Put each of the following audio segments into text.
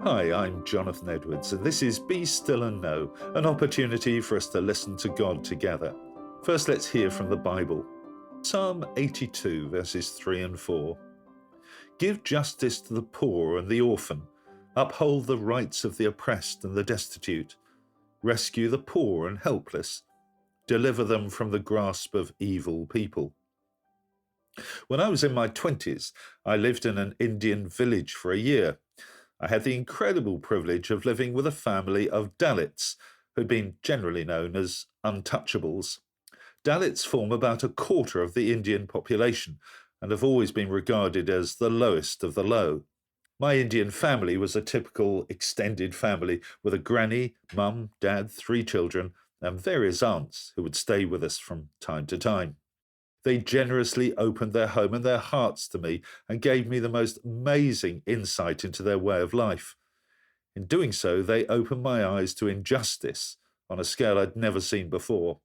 Hi, I'm Jonathan Edwards, and this is Be Still and Know, an opportunity for us to listen to God together. First, let's hear from the Bible. Psalm 82, verses 3 and 4. Give justice to the poor and the orphan. Uphold the rights of the oppressed and the destitute. Rescue the poor and helpless. Deliver them from the grasp of evil people. When I was in my 20s, I lived in an Indian village for a year. I had the incredible privilege of living with a family of Dalits, who'd been generally known as untouchables. Dalits form about a quarter of the Indian population and have always been regarded as the lowest of the low. My Indian family was a typical extended family with a granny, mum, dad, 3 children, and various aunts who would stay with us from time to time. They generously opened their home and their hearts to me and gave me the most amazing insight into their way of life. In doing so, they opened my eyes to injustice on a scale I'd never seen before.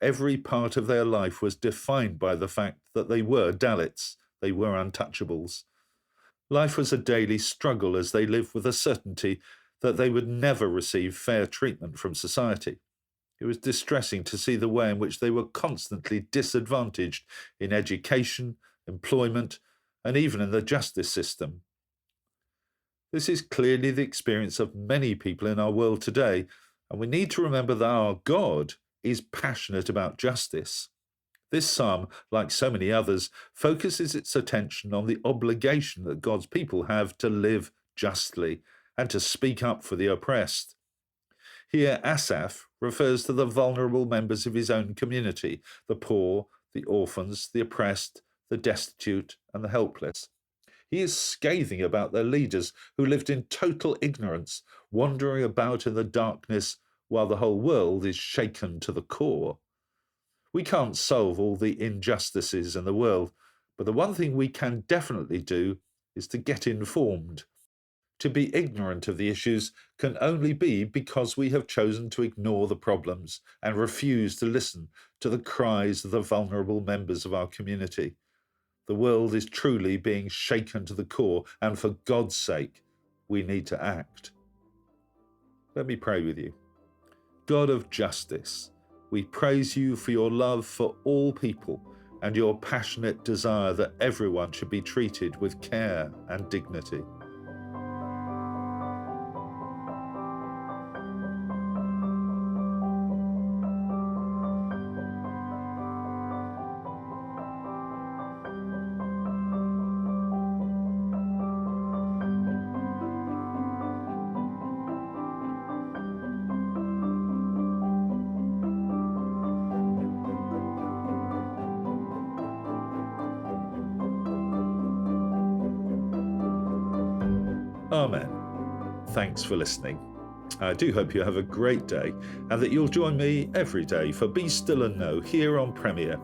Every part of their life was defined by the fact that they were Dalits, they were untouchables. Life was a daily struggle as they lived with the certainty that they would never receive fair treatment from society. It was distressing to see the way in which they were constantly disadvantaged in education, employment, and even in the justice system. This is clearly the experience of many people in our world today, and we need to remember that our God is passionate about justice. This psalm, like so many others, focuses its attention on the obligation that God's people have to live justly and to speak up for the oppressed. Here, Asaph refers to the vulnerable members of his own community, the poor, the orphans, the oppressed, the destitute, and the helpless. He is scathing about their leaders who lived in total ignorance, wandering about in the darkness while the whole world is shaken to the core. We can't solve all the injustices in the world, but the one thing we can definitely do is to get informed. To be ignorant of the issues can only be because we have chosen to ignore the problems and refuse to listen to the cries of the vulnerable members of our community. The world is truly being shaken to the core, and for God's sake, we need to act. Let me pray with you. God of justice, we praise you for your love for all people and your passionate desire that everyone should be treated with care and dignity. Amen. Thanks for listening. I do hope you have a great day and that you'll join me every day for Be Still and Know here on Premier.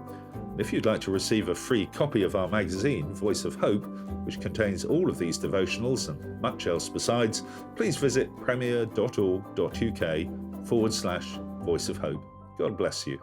If you'd like to receive a free copy of our magazine, Voice of Hope, which contains all of these devotionals and much else besides, please visit premier.org.uk/Voice of Hope. God bless you.